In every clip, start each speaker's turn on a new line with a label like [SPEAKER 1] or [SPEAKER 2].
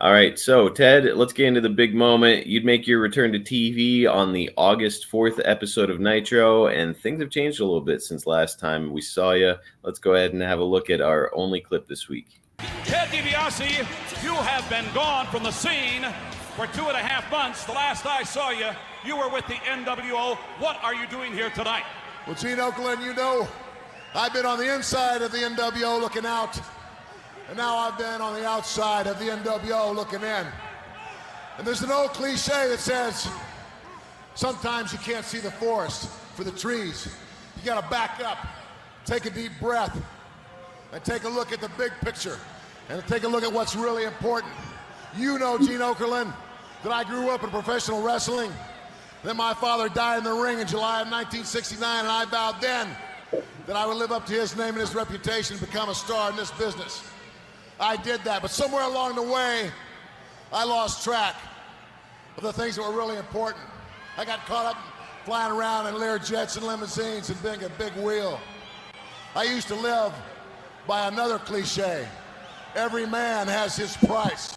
[SPEAKER 1] All right, so Ted, let's get into the big moment. You'd make your return to TV on the August 4th episode of Nitro, and things have changed a little bit since last time we saw you. Let's go ahead and have a look at our only clip this week.
[SPEAKER 2] Ted DiBiase, you have been gone from the scene for 2.5 months. The last I saw you, you were with the NWO. What are you doing here tonight?
[SPEAKER 3] Well, Gene Okerlund, you know, I've been on the inside of the NWO looking out. And now I've been on the outside of the NWO looking in. And there's an old cliche that says, sometimes you can't see the forest for the trees. You gotta back up, take a deep breath, and take a look at the big picture, and take a look at what's really important. You know, Gene Okerlund, that I grew up in professional wrestling. Then my father died in the ring in July of 1969, and I vowed then that I would live up to his name and his reputation and become a star in this business. I did that, but somewhere along the way, I lost track of the things that were really important. I got caught up flying around in Lear jets and limousines and being a big wheel. I used to live by another cliche. Every man has his price.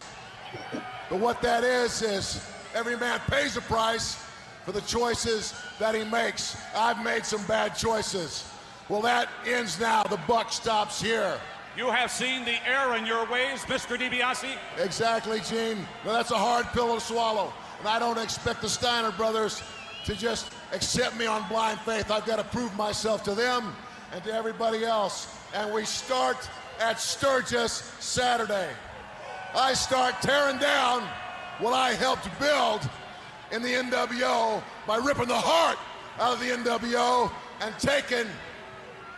[SPEAKER 3] But what that is every man pays a price for the choices that he makes. I've made some bad choices. Well, that ends now. The buck stops here.
[SPEAKER 2] You have seen the error in your ways, Mr. DiBiase.
[SPEAKER 3] Exactly, Gene. Now, that's a hard pill to swallow. And I don't expect the Steiner Brothers to just accept me on blind faith. I've got to prove myself to them and to everybody else. And we start at Sturgis Saturday. I start tearing down what I helped build in the NWO by ripping the heart out of the NWO and taking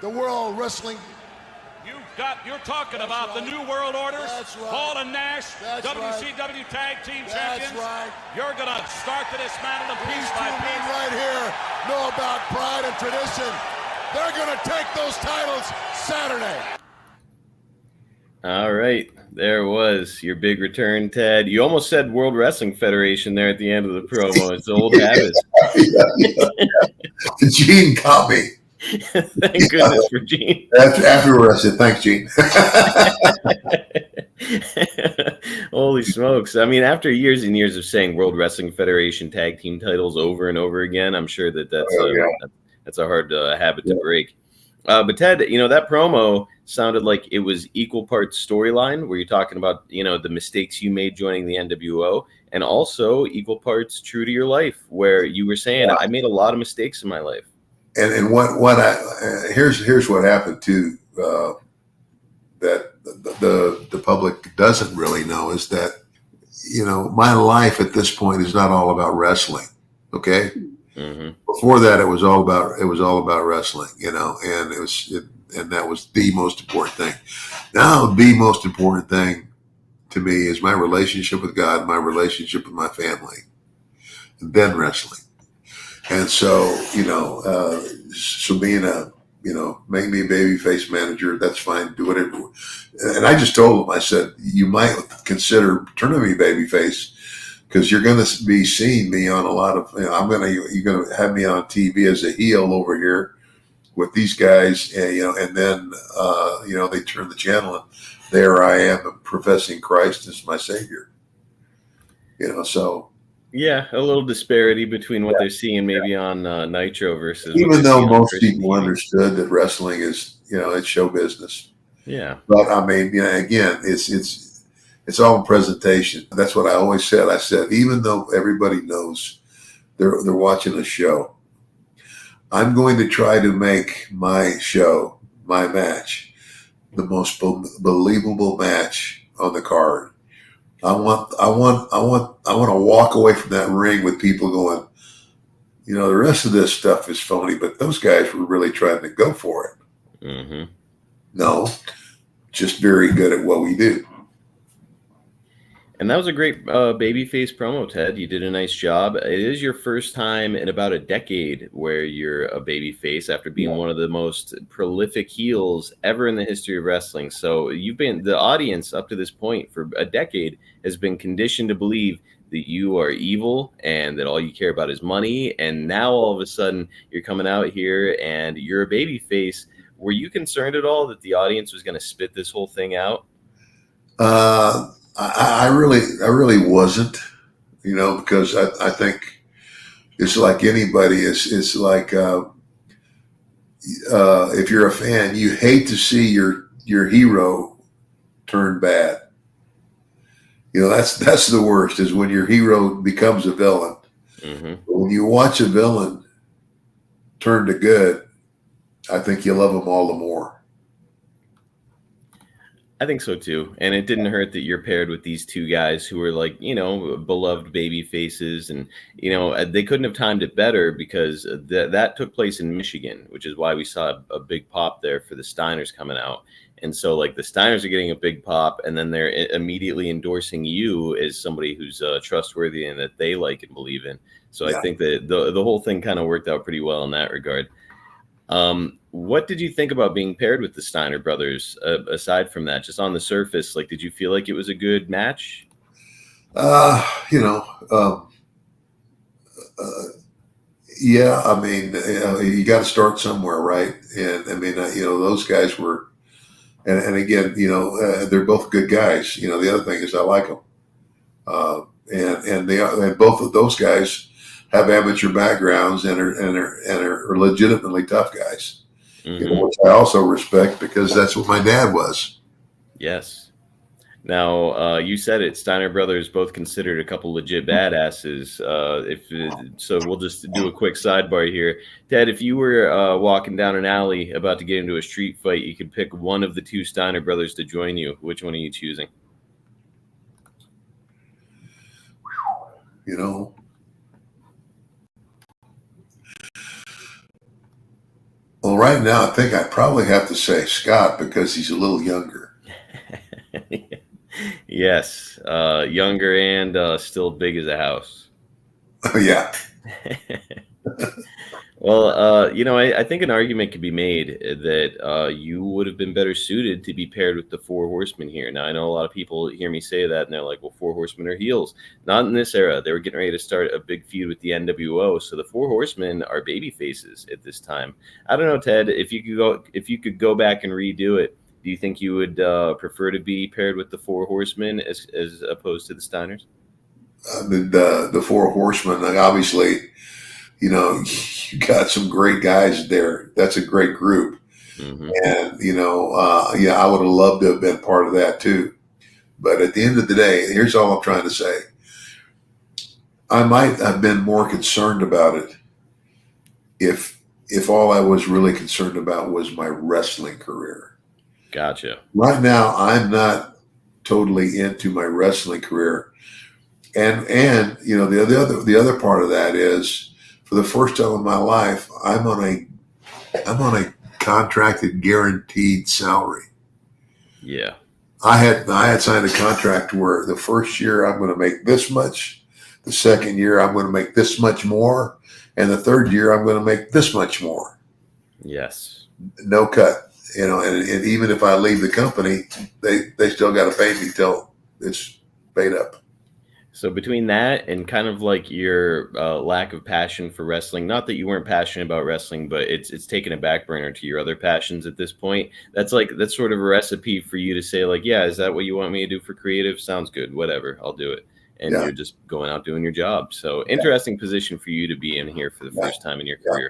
[SPEAKER 3] the World Wrestling.
[SPEAKER 2] You're talking about the New World Orders,
[SPEAKER 3] That's right.
[SPEAKER 2] Hall and Nash,
[SPEAKER 3] That's
[SPEAKER 2] WCW Tag Team
[SPEAKER 3] That's
[SPEAKER 2] Champions.
[SPEAKER 3] right.
[SPEAKER 2] You're going to start to dismantle them piece
[SPEAKER 3] These
[SPEAKER 2] by
[SPEAKER 3] two men
[SPEAKER 2] piece.
[SPEAKER 3] right here know about pride and tradition. They're going to take those titles Saturday.
[SPEAKER 1] All right, there was your big return, Ted. You almost said World Wrestling Federation there at the end of the promo. It's old habits.
[SPEAKER 4] Gene caught me.
[SPEAKER 1] Thank goodness for Gene.
[SPEAKER 4] Afterward, I said, thanks, Gene.
[SPEAKER 1] Holy smokes. I mean, after years and years of saying World Wrestling Federation tag team titles over and over again, I'm sure that's a hard habit to break. But Ted, you know, that promo sounded like it was equal parts storyline where you're talking about, you know, the mistakes you made joining the NWO, and also equal parts true to your life where you were saying, I made a lot of mistakes in my life.
[SPEAKER 4] And here's what happened too, that the public doesn't really know is that, you know, my life at this point is not all about wrestling. Okay. Mm-hmm. Before that, it was all about wrestling, you know, and and that was the most important thing. Now, the most important thing to me is my relationship with God, my relationship with my family, and then wrestling. And so, you know, so being make me a babyface manager, that's fine, do whatever. And I just told him, I said, you might consider turning me babyface because you're going to be seeing me on a lot of, you're going to have me on TV as a heel over here with these guys, and then, they turn the channel and there I am professing Christ as my Savior, so.
[SPEAKER 1] Yeah, a little disparity between what they're seeing maybe on Nitro versus.
[SPEAKER 4] Even though most people understood that wrestling is, it's show business.
[SPEAKER 1] Yeah.
[SPEAKER 4] But I mean, again, it's all presentation. That's what I always said. I said, even though everybody knows they're watching a show, I'm going to try to make my show, my match, the most believable match on the card. I want to walk away from that ring with people going, the rest of this stuff is phony, but those guys were really trying to go for it.
[SPEAKER 1] Mm-hmm.
[SPEAKER 4] No, just very good at what we do.
[SPEAKER 1] And that was a great babyface promo, Ted. You did a nice job. It is your first time in about a decade where you're a babyface after being one of the most prolific heels ever in the history of wrestling. So the audience up to this point for a decade has been conditioned to believe that you are evil and that all you care about is money. And now all of a sudden you're coming out here and you're a babyface. Were you concerned at all that the audience was going to spit this whole thing out?
[SPEAKER 4] I really wasn't, because I think it's like anybody. It's like if you're a fan, you hate to see your hero turn bad. That's the worst, is when your hero becomes a villain.
[SPEAKER 1] Mm-hmm.
[SPEAKER 4] When you watch a villain turn to good, I think you love them all the more.
[SPEAKER 1] I think so too. And it didn't hurt that you're paired with these two guys who were like, beloved baby faces. And, they couldn't have timed it better, because that took place in Michigan, which is why we saw a big pop there for the Steiners coming out. And so, like, the Steiners are getting a big pop, and then they're immediately endorsing you as somebody who's trustworthy and that they like and believe in. So
[SPEAKER 4] Yeah.
[SPEAKER 1] I think that the whole thing kind of worked out pretty well in that regard. What did you think about being paired with the Steiner brothers? Aside from that, just on the surface, like, did you feel like it was a good match?
[SPEAKER 4] Yeah. I mean, you got to start somewhere, right? And I mean, those guys were, and again, they're both good guys. The other thing is I like them, and both of those guys have amateur backgrounds and are legitimately tough guys.
[SPEAKER 1] Mm-hmm.
[SPEAKER 4] Which I also respect, because that's what my dad was.
[SPEAKER 1] Yes. Now, you said it. Steiner brothers both considered a couple legit badasses. So we'll just do a quick sidebar here. Ted, if you were walking down an alley about to get into a street fight, you could pick one of the two Steiner brothers to join you. Which one are you choosing?
[SPEAKER 4] Well, right now, I think I probably have to say Scott, because he's a little younger.
[SPEAKER 1] Yes, younger and still big as a house.
[SPEAKER 4] Yeah.
[SPEAKER 1] Well, I think an argument could be made that you would have been better suited to be paired with the Four Horsemen here. Now, I know a lot of people hear me say that, and they're like, well, Four Horsemen are heels. Not in this era. They were getting ready to start a big feud with the NWO, so the Four Horsemen are baby faces at this time. I don't know, Ted, if you could go back and redo it, do you think you would prefer to be paired with the Four Horsemen as opposed to the Steiners?
[SPEAKER 4] The Four Horsemen, obviously, you got some great guys there. That's a great group.
[SPEAKER 1] Mm-hmm.
[SPEAKER 4] And, yeah, I would have loved to have been part of that too. But at the end of the day, here's all I'm trying to say. I might have been more concerned about it if all I was really concerned about was my wrestling career.
[SPEAKER 1] Gotcha.
[SPEAKER 4] Right now, I'm not totally into my wrestling career. And the other part of that is, for the first time in my life, I'm on a contracted, guaranteed salary.
[SPEAKER 1] Yeah.
[SPEAKER 4] I had signed a contract where the first year I'm going to make this much, the second year I'm going to make this much more, and the third year I'm going to make this much more.
[SPEAKER 1] Yes.
[SPEAKER 4] No cut. And even if I leave the company, they still got to pay me till it's paid up.
[SPEAKER 1] So between that and kind of like your lack of passion for wrestling, not that you weren't passionate about wrestling, but it's taken a back burner to your other passions at this point. That's sort of a recipe for you to say, like, yeah, is that what you want me to do for creative? Sounds good. Whatever. I'll do it. And You're just going out doing your job. So interesting position for you to be in here for the first time in your career.